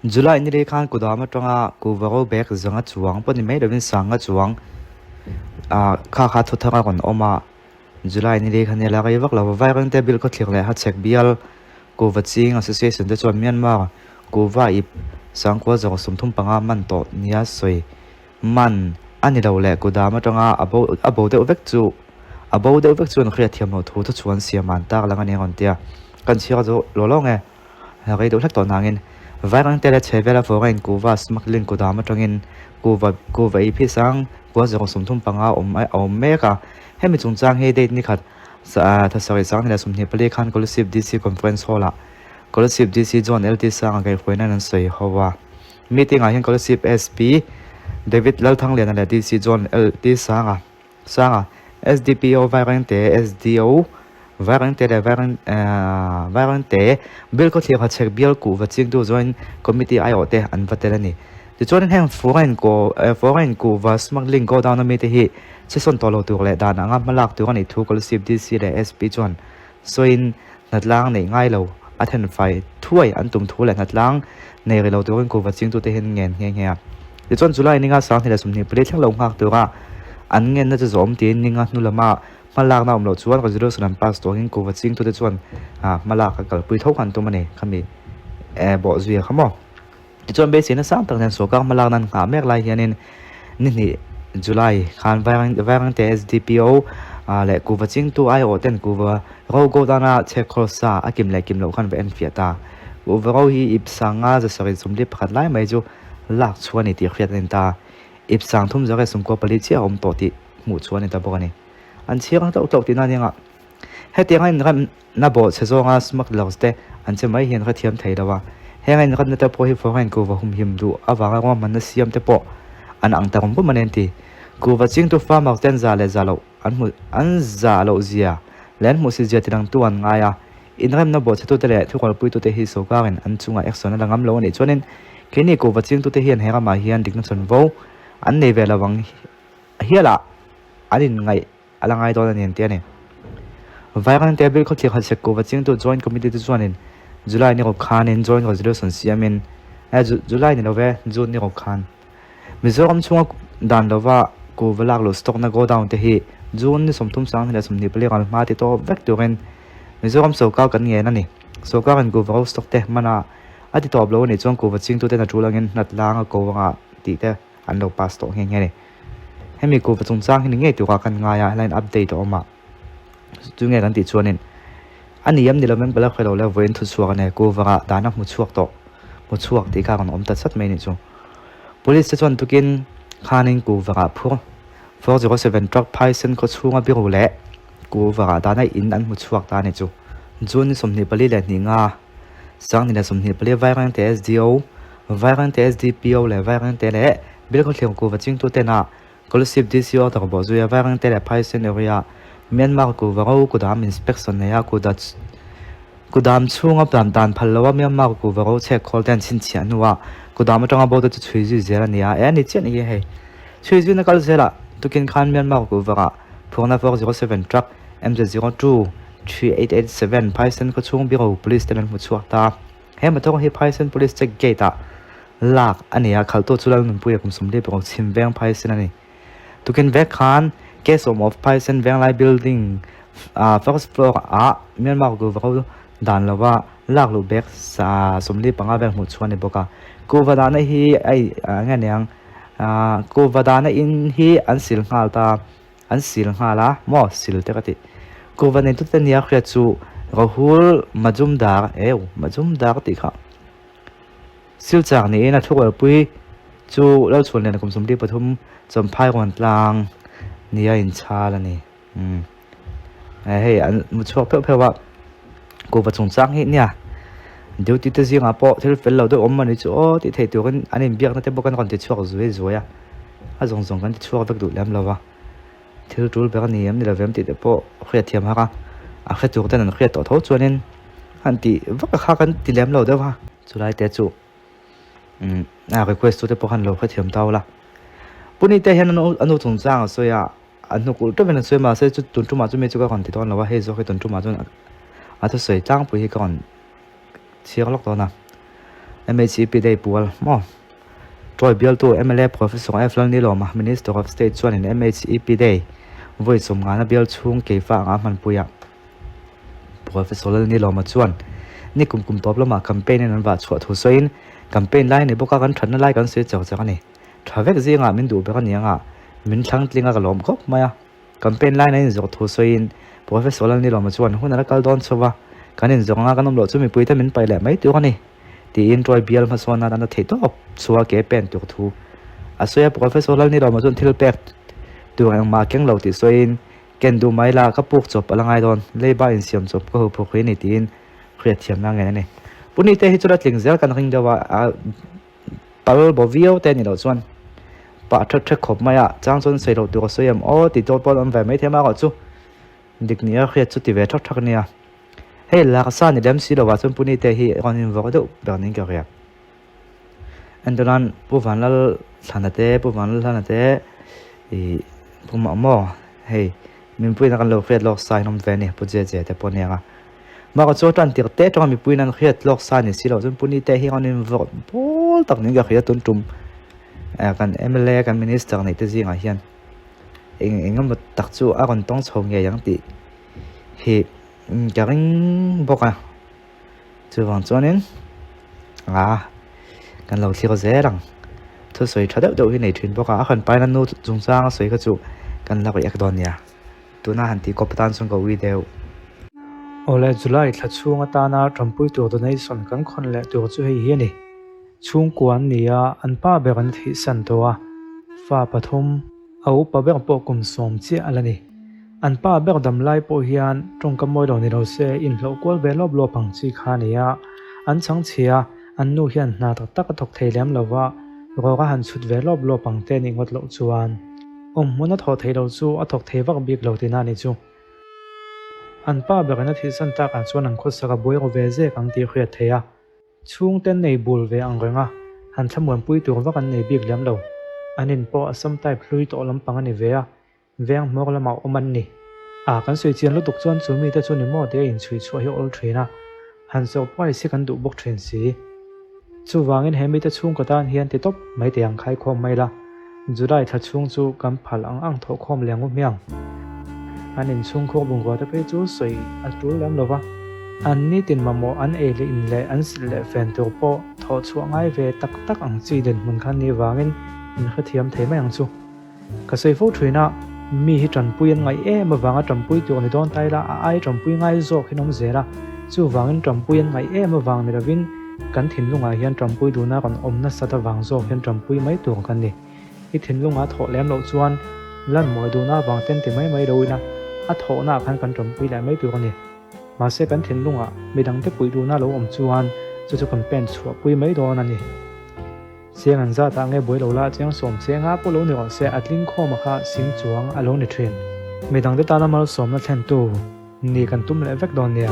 July ni le khan kudama tonga kuvaro bek zanga chuang poni mai rovin sanga chuang kha thothanga kon oma July ni le khan la gai vak la vai rang te bil ko thlik le ha chek bial ko waching association te chon Myanmar ko va ip sang ko zo sum thum panga man to nia soi man ani lo le kudama tonga abo de vek chu abo de vek chu an khria thiam ho thu chuan siaman tak langa ne on tia kan chia zo lo lo nge ha gai do lek to nangin vai rang te le chevela foreign ko va smuggling ko dama tangin ko va ipi sang ko zo sum thum panga om meka hemi chung chang he date ni khat sa tha sari sang ni sum ni pale khan collective dc conference hall a collective dc zone lt sang ga khoina nan soi howa meeting a hen collective sp david lalthang le na le dc zone lt sanga sdpo vai rang te sdo varante le varante bil ko thia chek bial ku waching do join committee ai ote an vatelani ti chon heng foreign ko va smuggling go down me te hi cheson tolo tu le dan anga malak tu ani thu collective dc le sp chon so in natlang nei ngai lo athen fai thuai an tum thu le natlang nei re lo tu ko waching tu te hen ngen nge ti chon july ninga sang thila sumni ple thlang lo ngak tu ga an ngen na zom ti ninga nulama malak na umlo chuan rajuro salam pass to hin ko waching to te chuan malak ka kal pui thau kan tu mane khami bo zui khamo ti chuan be sin sam tak nen so ka malak nan ka mek lai hianin ni july khan vang te sdpo le ko waching tu ai o ten ku wa ro go dana che khosa akim le kim lo khan ve en fiata overall hi ip sanga za sari sumli pakhat lai mai ju lak chuani ti khriat nen ta ip sang thum jare sum ko pali che om to ti mu chuani ta bokani an chiang to ti na ninga he tiang in ram na bo che zonga smak loste an che mai hian kha thiam thei dawa he ngai kan ta po hi fo han ko wa hum him du awanga ro man na siam te po an ang ta rom po manen ti ku wa ching tu fa mak ten za le za lo an za lo zia len mu si zia tirang tu an nga ya in ram na bo che tu te le thu kol pui tu te hi so ka ren an chunga action la ngam lo ni chonin kini ku wa ching tu te hian he ga ma hian dik na chon vo an nei ve la wang hiala anin ngai alangai do na nen te ne vairan table ko thik hal ko waching to joint committee to join july ni ko khan in joint resolution siamin july ni love june ni ko khan mizoram chunga dan lova ko walak lo stock na go down te hi june ni somthum sang ni som ni ple gal ma ti to vek to ren mizoram so ka kan nge na ni so ka kan go vào stock te mana ati to blo ni chong ko waching to te na tulangin nat lang ko wa ti te an lo pass to nge nge ni hemi ko chung chang hin nge tu ka kan nga ya line update oma tu nge kan ti chuanin ani yam nilamen bala khelo la voin thu chuak ne ko wa dana mu chuak to mu chuak ti ka kan om ta chat mai ni chu police se chuan tukin khanin ko wa phur 407 truck python ko chunga bi ro le ko wa dana in an mu chuak ta ni chu jun somni pali le ni nga sang ni na somni pali vai te sdo vai te sdpo le vai te le bil ko thleng ko wa ching tu te na collective dco ta bo zuya vai te le python area Myanmar ko waro ko dam inspection ne ya ko dam chunga plan dan phalawa Myanmar ko waro che khol ten chin chian nuwa ko dam tanga bo to chui ji zera ne ya ani chen ye he chui ji na kal zera tukin khan Myanmar ko wara phona 407 truck mz02 3887 python ko chung bi ro police ten mu chuak ta he ma to he python police check gate ta lak ania khal to chulal nun puya kum sumle pe chim veng python ani tukin ve khan case of python veng lai building first floor Myanmar go ro dan lawa lak lu bek sa somli panga veng mu chuani boka ko wada na hi ai nga nyang ko wada na in hi an sil ngal ta an sil ngala mo sil te kati ko wada tu te nia khria chu rahul majumdar ti kha sil chang ni na thukol pui chu lo chhon le kum somli pathum chom phai ron tlang nia in cha la ni hey an mu chuak phe wa ko wa chung chang hi nia duty te zinga po thil fel lo do om mani chu o ti thei tu kan anin biak na te bokan kon ti chuak zui zoya a zong kan ti chuak bek du lam lawa thil tul be kan niam ni la vem ti te po khria thiam ha ka a khre tu ten an khria to tho chuanin an ti vak kha kan ti lam lo de wa chulai te chu request tu te po han lo khre thiam taw la puni te hen anu chung chang so ya anu kul to ben so ma se chu tun tu ma chu me chu ka kon ti ton lawa he zo he tun tu ma chu a to sei chang pu hi kon chiang lok to na MHEP day pual mo Troy Bill to MLA Professor Eflal Niloma Minister of State chuan in MHEP day voi chum ngana bial chung ke fa nga man puya Professor Niloma chuan ni kum top lama campaign an wa chho thu soin campaign line ne boka kan thanna lai kan se chaw chaw ani thavek zinga min du be kan yanga min thlang tlinga ka lom khop maya campaign line in zo thu soin Professor Niloma chuan hunara kal don chowa kanin zonga kanom lo chumi puita min paile mai tu ani ti in Troy Bial ma sona na the to chuwa ke pen tu thu asoya Professor Niloma chuan thil pek tu ang ma keng lo ti soin ken du mai la ka puk chop alangai don leiba in siam chop ko hu phokhi ni tin khriat thiam na nge ne puni te hi chura tling zel kan ring dawa pal bo vio te ni lo chuan pa thak thak khop maya chang chon sei lo tu ko soyam o ti to pol am vai mai thema ko chu dik nia khriat chu ti ve thak thak nia hei la ka sa ni dam si lo wa chon puni te hi on in vo do berning ka ria andonan pu vanlal thanate e puma mo hei min puina kan lo khriat lok sai nom ve ni pu je te ponia ma ko chotan tir te tong mi puinan khriat lok sa ni silo chun puni te hi on in vo bol tak ni ga khriat tun tum kan MLA kan minister nei te zinga hian engam tak chu a kon tong chhong nge yang ti hi garing boka chu wang chuanin kan lo thlir zerang thu soi thada do hi nei thin boka a khan paina nu chung chang a soi ka chu kan la ko ek don ya tuna han ti kopatan sung ko wi deu Ole July thla chunga tana trampui tu donation kan khon le tu chu hei hi ni chung kuan nia an pa be kan thi san towa fa pathum au pa be po kum som chi alani an pa be dam lai po hian tong ka moi lo ni lo se in lo kol be lob lo pang chi kha nia an chang chia an nu hian na tak tak thok thei lem lowa ro ka han chut ve lob lo pang te ni ngot lo chuan mona tho thei lo chu a thok thei wak bik lo ti na ni chu an pa be kana thi san ta kan chuan an khot saka boi ro ve je kang ti khriat theya chung ten nei bul ve ang renga han thamuan pui tur wa kan nei bik lem lo anin po asam tai phlui to lam pang ani ve a veng mok lama oman ni a kan soi chian lu tuk chuan chu mi te chu ni mo te in chui chu hi ol thina han so pai se kan du bok thren si chu wangin hemi te chung ko tan hian ti top mai te ang khai khom mai la July tha chung chu kam phal ang tho khom lengu miang anin chung khok bung ko te pe chu soi al tul lam lova an ni tin mamo an e le in le an sil le fen tur po tho chuangai ve tak tak ang chi den mun khan ni wangin in kha thiam thei mai ang chu ka sei fo thina mi hi tran puyan ngai e ma wanga tram pui tu ni don tai la ai tram pui ngai zo khinom zera chu wangin tram puyan ngai e ma wang ni rawin kan thin lunga hian tram pui du na kan omna sata wang zo hian tram pui mai tu kan ni i thin lunga tho lem lo chuan lan moi du na wang ten ti mai roina a tho na khan kan tram pui lai mai tu kan ni ma se kan thin lunga midang te pui du na lo om chuan chu kan pen chua pui mai do na ni siang an za ta nge boi lo la chiang som che nga po lo ni ro se atling kho ma kha sing chuang alo ni thren midang te ta na mal som na thlen tu ni kan tum le vek don nia